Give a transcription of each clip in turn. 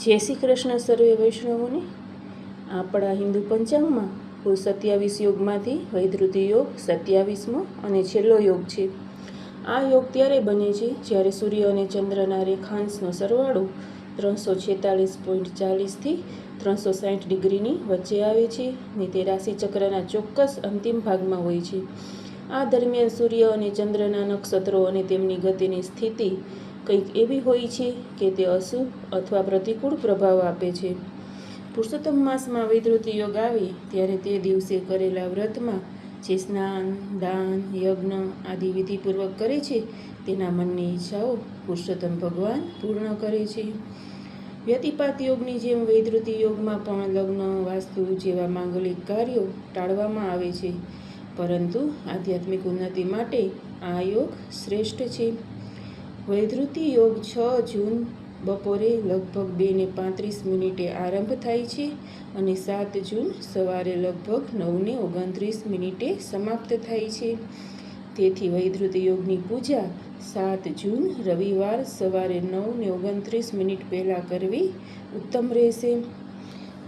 જય શ્રી કૃષ્ણ સર્વે વૈષ્ણવોને। આપણા હિન્દુ પંચાંગમાં કુલ 27 યોગમાંથી વૈધૃતિ યોગ 27મો અને છેલ્લો યોગ છે। આ યોગ ત્યારે બને છે જ્યારે સૂર્ય અને ચંદ્રના રેખાંશનો સરવાળો 346.40 થી 360 ડિગ્રીની વચ્ચે આવે છે ને તે રાશિચક્રના ચોક્કસ અંતિમ ભાગમાં હોય છે। આ દરમિયાન સૂર્ય અને ચંદ્રના નક્ષત્રો અને તેમની ગતિની સ્થિતિ કંઈક એવી હોય છે કે તે અશુભ અથવા પ્રતિકૂળ પ્રભાવ આપે છે। પુરુષોત્તમ માસમાં વૈધૃતિ યોગ આવે ત્યારે તે દિવસે કરેલા વ્રતમાં જે સ્નાન, દાન, યજ્ઞ આદિ વિધિપૂર્વક કરે છે તેના મનની ઈચ્છાઓ પુરુષોત્તમ ભગવાન પૂર્ણ કરે છે। વ્યતિપાત યોગની જેમ વૈધૃતિ યોગમાં પણ લગ્ન, વાસ્તુ જેવા માંગલિક કાર્યો ટાળવામાં આવે છે, પરંતુ આધ્યાત્મિક ઉન્નતિ માટે આ યોગ શ્રેષ્ઠ છે। વૈધૃતિ યોગ 6 જૂન બપોરે લગભગ 2:35 આરંભ થાય છે અને 7 જૂન સવારે લગભગ 9:29 સમાપ્ત થાય છે। તેથી વૈધૃતિ યોગની પૂજા 7 જૂન રવિવાર સવારે 9:29 પહેલાં કરવી ઉત્તમ રહેશે।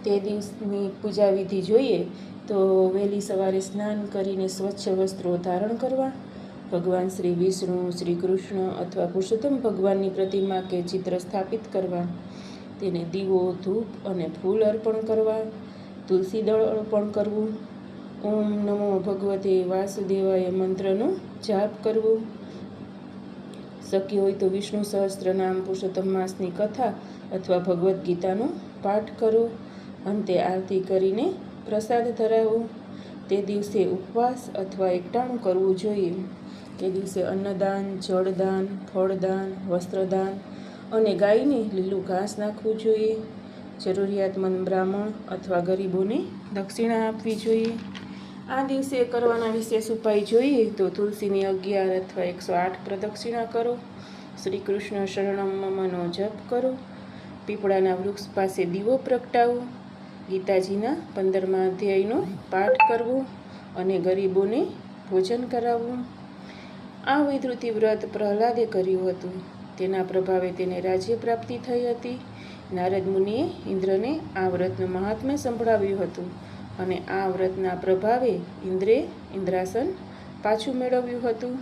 તે દિવસની પૂજા વિધિ જોઈએ તો વહેલી સવારે સ્નાન કરીને સ્વચ્છ વસ્ત્રો ધારણ કરવા, ભગવાન શ્રી વિષ્ણુ, શ્રી કૃષ્ણ અથવા પુરુષોત્તમ ભગવાનની પ્રતિમા કે ચિત્ર સ્થાપિત કરવા, તેને દીવો, ધૂપ અને ફૂલ અર્પણ કરવા, તુલસી દળ અર્પણ કરવું, ઓમ નમો ભગવતે વાસુદેવાય મંત્રનો જાપ કરવો, શક્ય હોય તો વિષ્ણુ સહસ્ત્રનામ, પુરુષોત્તમ માસની કથા અથવા ભગવદ્ ગીતાનો પાઠ કરો, અંતે આરતી કરીને પ્રસાદ ધરાવો। તે દિવસે ઉપવાસ અથવા એકટાણું કરવું જોઈએ। તે દિવસે અન્નદાન, જળદાન, ફળદાન, વસ્ત્રદાન અને ગાયને લીલું ઘાસ નાખવું જોઈએ। જરૂરિયાતમંદ બ્રાહ્મણ અથવા ગરીબોને દક્ષિણા આપવી જોઈએ। આ દિવસે કરવાના વિશેષ ઉપાય જોઈએ તો તુલસીની 11 અથવા 108 પ્રદક્ષિણા કરો, શ્રી કૃષ્ણ શરણમ મમનો જપ કરો, પીપળાના વૃક્ષ પાસે દીવો પ્રગટાવો, ગીતાજીના 15મા અધ્યાયનો પાઠ કરવો અને ગરીબોને ભોજન કરાવવું। આ વૈધૃતિ વ્રત પ્રહલાદે કર્યું હતું, તેના પ્રભાવે તેને રાજ્ય પ્રાપ્તિ થઈ હતી। નારદ મુનિએ ઇન્દ્રને આ વ્રતનું મહાત્મ્ય સંભળાવ્યું હતું અને આ વ્રતના પ્રભાવે ઇન્દ્રે ઇન્દ્રાસન પાછું મેળવ્યું હતું।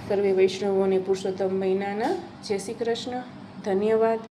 સર્વે વૈષ્ણવોને પુરુષોત્તમ મહિનાના જય શ્રી કૃષ્ણ, ધન્યવાદ।